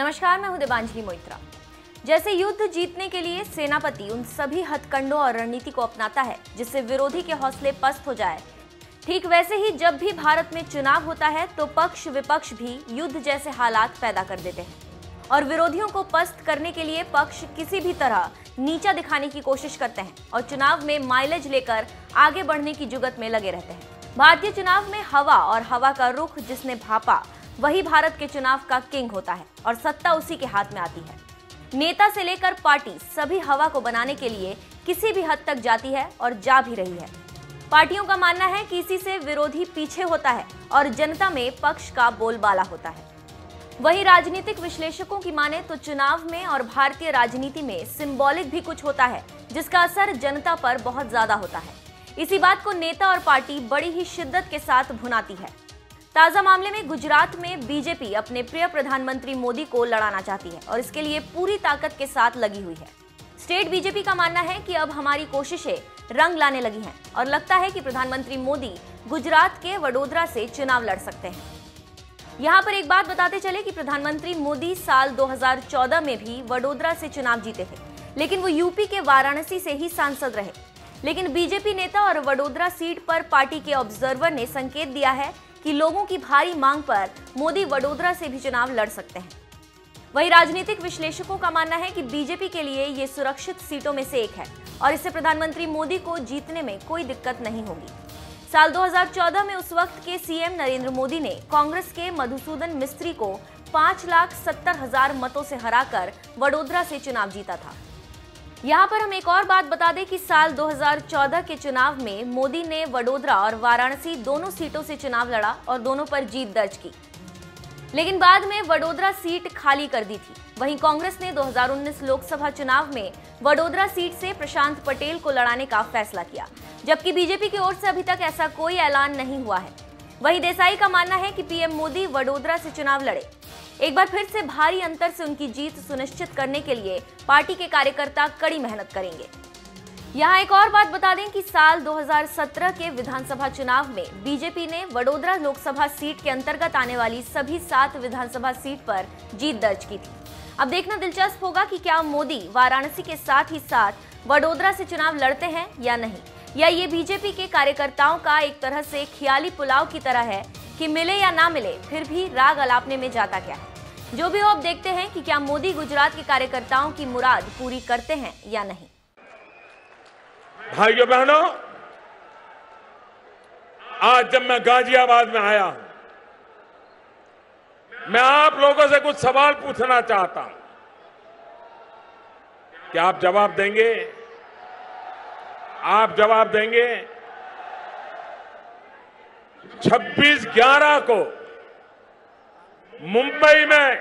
नमस्कार, मैं हूं देवांजलि मोइत्रा। जैसे युद्ध जीतने के लिए सेनापति उन सभी हथकंडों और रणनीति को अपनाता है जिससे विरोधी के हौसले पस्त हो जाए, ठीक वैसे ही जब भी भारत में चुनाव होता है तो पक्ष विपक्ष भी युद्ध जैसे हालात पैदा कर देते हैं और विरोधियों को पस्त करने के लिए पक्ष किसी भी तरह नीचा दिखाने की कोशिश करते हैं और चुनाव में माइलेज लेकर आगे बढ़ने की जुगत में लगे रहते हैं। भारतीय चुनाव में हवा और हवा का रुख जिसने भापा वही भारत के चुनाव का किंग होता है और सत्ता उसी के हाथ में आती है। नेता से लेकर पार्टी सभी हवा को बनाने के लिए किसी भी हद तक जाती है और जा भी रही है। पार्टियों का मानना है कि इसी से विरोधी पीछे होता है और जनता में पक्ष का बोलबाला होता है। वहीं राजनीतिक विश्लेषकों की माने तो चुनाव में और भारतीय राजनीति में सिंबॉलिक भी कुछ होता है जिसका असर जनता पर बहुत ज्यादा होता है। इसी बात को नेता और पार्टी बड़ी ही शिद्दत के साथ भुनाती है। ताजा मामले में गुजरात में बीजेपी अपने प्रिय प्रधानमंत्री मोदी को लड़ाना चाहती है और इसके लिए पूरी ताकत के साथ लगी हुई है। स्टेट बीजेपी का मानना है कि अब हमारी कोशिशें रंग लाने लगी हैं और लगता है कि प्रधानमंत्री मोदी गुजरात के वडोदरा से चुनाव लड़ सकते हैं। यहाँ पर एक बात बताते चले कि प्रधानमंत्री मोदी साल 2014 में भी वडोदरा से चुनाव जीते थे, लेकिन वो यूपी के वाराणसी से ही सांसद रहे। लेकिन बीजेपी नेता और वडोदरा सीट पर पार्टी के ऑब्जर्वर ने संकेत दिया है कि लोगों की भारी मांग पर मोदी वडोदरा से भी चुनाव लड़ सकते हैं। वहीं राजनीतिक विश्लेषकों का मानना है कि बीजेपी के लिए ये सुरक्षित सीटों में से एक है और इससे प्रधानमंत्री मोदी को जीतने में कोई दिक्कत नहीं होगी। साल 2014 में उस वक्त के सीएम नरेंद्र मोदी ने कांग्रेस के मधुसूदन मिस्त्री को 5,70,000 मतों से हराकर वडोदरा से चुनाव जीता था। यहाँ पर हम एक और बात बता दें कि साल 2014 के चुनाव में मोदी ने वडोदरा और वाराणसी दोनों सीटों से चुनाव लड़ा और दोनों पर जीत दर्ज की, लेकिन बाद में वडोदरा सीट खाली कर दी थी। वहीं कांग्रेस ने 2019 लोकसभा चुनाव में वडोदरा सीट से प्रशांत पटेल को लड़ाने का फैसला किया, जबकि बीजेपी की ओर से अभी तक ऐसा कोई ऐलान नहीं हुआ है। वहीं देसाई का मानना है कि पीएम मोदी वडोदरा से चुनाव लड़े। एक बार फिर से भारी अंतर से उनकी जीत सुनिश्चित करने के लिए पार्टी के कार्यकर्ता कड़ी मेहनत करेंगे। यहाँ एक और बात बता दें कि साल 2017 के विधानसभा चुनाव में बीजेपी ने वडोदरा लोकसभा सीट के अंतर्गत आने वाली सभी 7 विधानसभा सीट पर जीत दर्ज की थी। अब देखना दिलचस्प होगा कि क्या मोदी वाराणसी के साथ ही साथ वडोदरा से चुनाव लड़ते हैं या नहीं, या ये बीजेपी के कार्यकर्ताओं का एक तरह से ख्याली पुलाव की तरह है कि मिले या ना मिले फिर भी राग अलापने में जाता क्या है। जो भी हो, अब देखते हैं कि क्या मोदी गुजरात के कार्यकर्ताओं की मुराद पूरी करते हैं या नहीं। भाइयों बहनों, आज जब मैं गाजियाबाद में आया हूं, मैं आप लोगों से कुछ सवाल पूछना चाहता हूं। क्या आप जवाब देंगे? आप जवाब देंगे? 26/11 को मुंबई में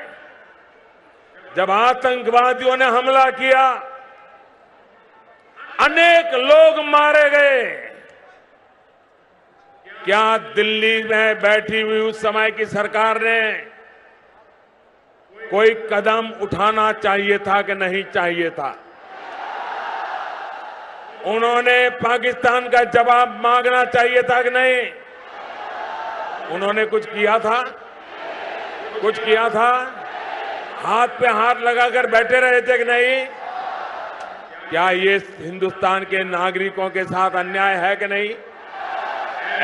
जब आतंकवादियों ने हमला किया, अनेक लोग मारे गए। क्या दिल्ली में बैठी हुई उस समय की सरकार ने कोई कदम उठाना चाहिए था कि नहीं चाहिए था? उन्होंने पाकिस्तान का जवाब मांगना चाहिए था कि नहीं? उन्होंने कुछ किया था? कुछ किया था? हाथ पे हाथ लगाकर बैठे रहे थे कि नहीं? क्या ये हिंदुस्तान के नागरिकों के साथ अन्याय है कि नहीं?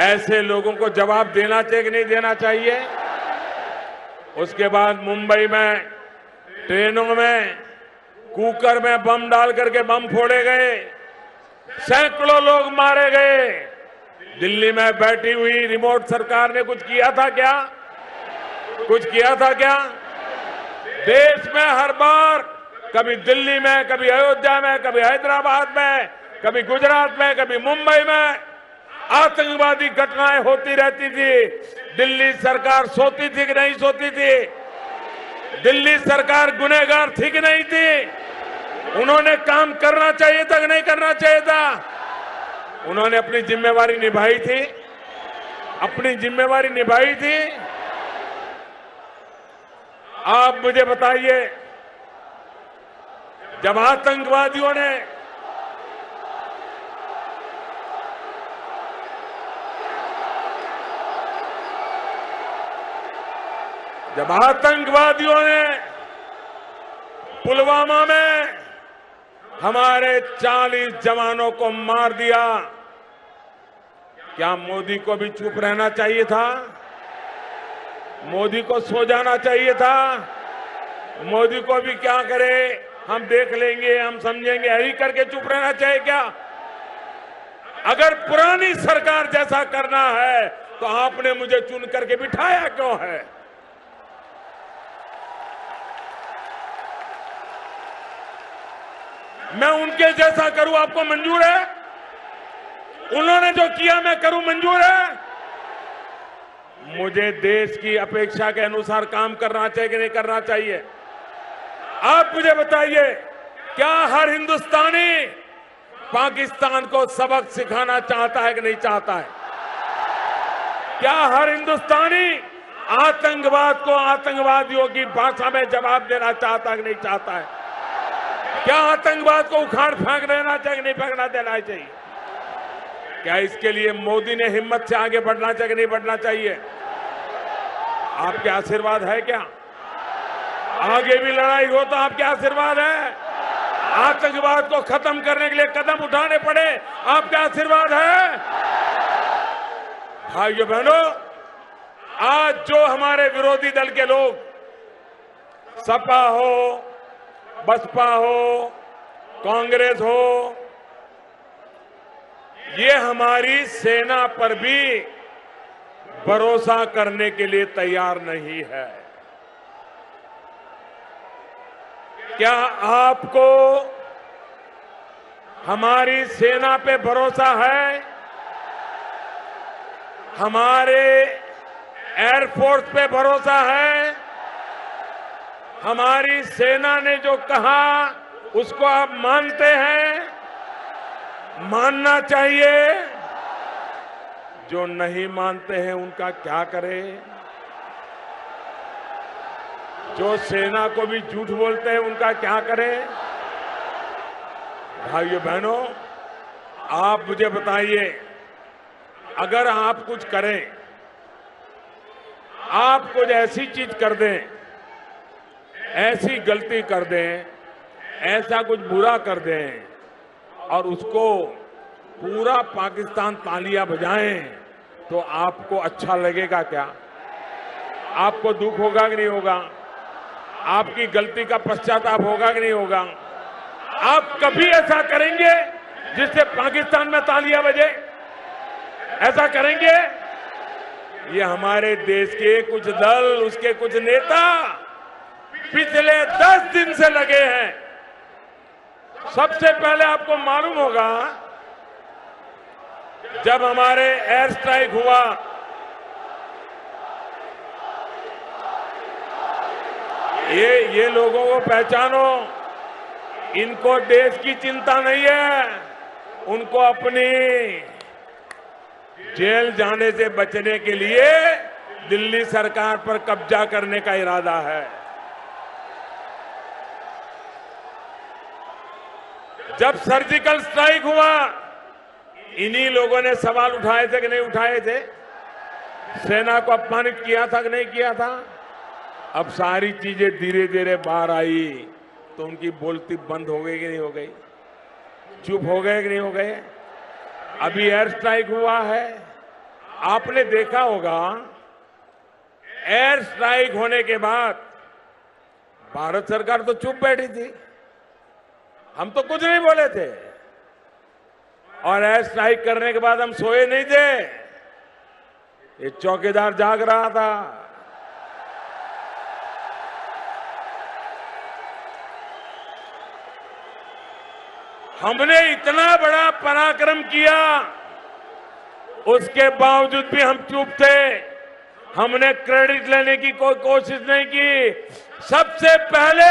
ऐसे लोगों को जवाब देना चाहिए कि नहीं देना चाहिए? उसके बाद मुंबई में ट्रेनों में कुकर में बम डाल करके बम फोड़े गए, सैकड़ों लोग मारे गए। दिल्ली में बैठी हुई रिमोट सरकार ने कुछ किया था क्या? कुछ किया था क्या? देश में हर बार कभी दिल्ली में, कभी अयोध्या में, कभी हैदराबाद में, कभी गुजरात में, कभी मुंबई में आतंकवादी घटनाएं होती रहती थी। दिल्ली सरकार सोती थी कि नहीं सोती थी? दिल्ली सरकार गुनहगार थी कि नहीं थी? उन्होंने काम करना चाहिए था कि नहीं करना चाहिए था? उन्होंने अपनी जिम्मेवारी निभाई थी, अपनी जिम्मेवारी निभाई थी। आप मुझे बताइए, जब आतंकवादियों ने जब आतंकवादियों ने पुलवामा में हमारे 40 जवानों को मार दिया। क्या मोदी को भी चुप रहना चाहिए था? मोदी को सो जाना चाहिए था? मोदी को भी क्या करे, हम देख लेंगे, हम समझेंगे, यही करके चुप रहना चाहिए क्या? अगर पुरानी सरकार जैसा करना है तो आपने मुझे चुन करके बिठाया क्यों है? मैं उनके जैसा करूं, आपको मंजूर है? उन्होंने जो किया मैं करूं, मंजूर है? मुझे देश की अपेक्षा के अनुसार काम करना चाहिए कि नहीं करना चाहिए? आप मुझे बताइए, क्या हर हिंदुस्तानी पाकिस्तान को सबक सिखाना चाहता है कि नहीं चाहता है? क्या हर हिंदुस्तानी आतंकवाद को आतंकवादियों की भाषा में जवाब देना चाहता है कि नहीं चाहता है? क्या आतंकवाद को उखाड़ फेंक देना चाहिए कि नहीं फेंकना देना चाहिए? क्या इसके लिए मोदी ने हिम्मत से आगे बढ़ना चाहिए कि नहीं बढ़ना चाहिए? आपके आशीर्वाद है क्या? आगे भी लड़ाई हो तो आपके आशीर्वाद है? आतंकवाद को खत्म करने के लिए कदम उठाने पड़े, आपका आशीर्वाद है? भाइयों बहनों, आज जो हमारे विरोधी दल के लोग, सपा हो, बसपा हो, कांग्रेस हो, ये हमारी सेना पर भी भरोसा करने के लिए तैयार नहीं है। क्या आपको हमारी सेना पे भरोसा है? हमारे एयरफोर्स पे भरोसा है? हमारी सेना ने जो कहा उसको आप मानते हैं? मानना चाहिए। जो नहीं मानते हैं उनका क्या करें? जो सेना को भी झूठ बोलते हैं उनका क्या करें? भाइयों बहनों, आप मुझे बताइए, अगर आप कुछ करें, आप कुछ ऐसी चीज कर दें, ऐसी गलती कर दें, ऐसा कुछ बुरा कर दें और उसको पूरा पाकिस्तान तालियां बजाएं, तो आपको अच्छा लगेगा क्या? आपको दुख होगा कि नहीं होगा? आपकी गलती का पश्चाताप होगा कि नहीं होगा? आप कभी ऐसा करेंगे जिससे पाकिस्तान में तालियां बजे? ऐसा करेंगे? ये हमारे देश के कुछ दल, उसके कुछ नेता पिछले 10 दिन से लगे हैं। सबसे पहले आपको मालूम होगा, जब हमारे एयर स्ट्राइक हुआ, ये लोगों को पहचानो, इनको देश की चिंता नहीं है, उनको अपनी जेल जाने से बचने के लिए दिल्ली सरकार पर कब्जा करने का इरादा है। जब सर्जिकल स्ट्राइक हुआ, इन्हीं लोगों ने सवाल उठाए थे कि नहीं उठाए थे? सेना को अपमानित किया था कि नहीं किया था? अब सारी चीजें धीरे धीरे बाहर आई तो उनकी बोलती बंद हो गई कि नहीं हो गई? चुप हो गए कि नहीं हो गए? अभी एयर स्ट्राइक हुआ है, आपने देखा होगा, एयर स्ट्राइक होने के बाद भारत सरकार तो चुप बैठी थी, हम तो कुछ नहीं बोले थे, और एयर स्ट्राइक करने के बाद हम सोए नहीं थे, ये चौकीदार जाग रहा था। हमने इतना बड़ा पराक्रम किया, उसके बावजूद भी हम चुप थे। हमने क्रेडिट लेने की कोई कोशिश नहीं की। सबसे पहले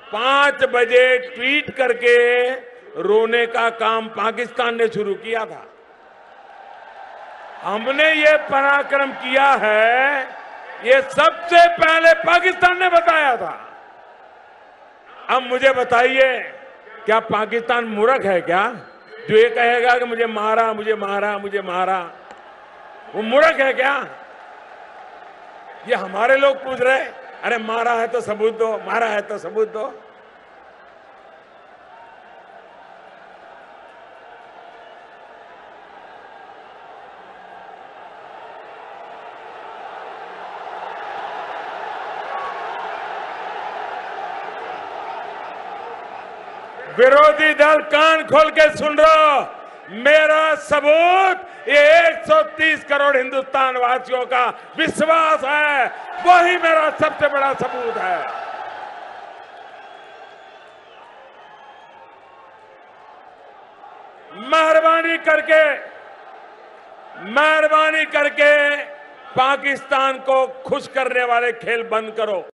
5 बजे ट्वीट करके रोने का काम पाकिस्तान ने शुरू किया था। हमने ये पराक्रम किया है, ये सबसे पहले पाकिस्तान ने बताया था। अब मुझे बताइए, क्या पाकिस्तान मूर्ख है क्या, जो ये कहेगा कि मुझे मारा, मुझे मारा, मुझे मारा? वो मूर्ख है क्या? ये हमारे लोग पूछ रहे हैं। अरे मारा है तो सबूत दो, मारा है तो सबूत दो। विरोधी दल कान खोल के सुन रहा, मेरा सबूत ये 130 करोड़ हिंदुस्तान वासियों का विश्वास है, वही मेरा सबसे बड़ा सबूत है। मेहरबानी करके पाकिस्तान को खुश करने वाले खेल बंद करो।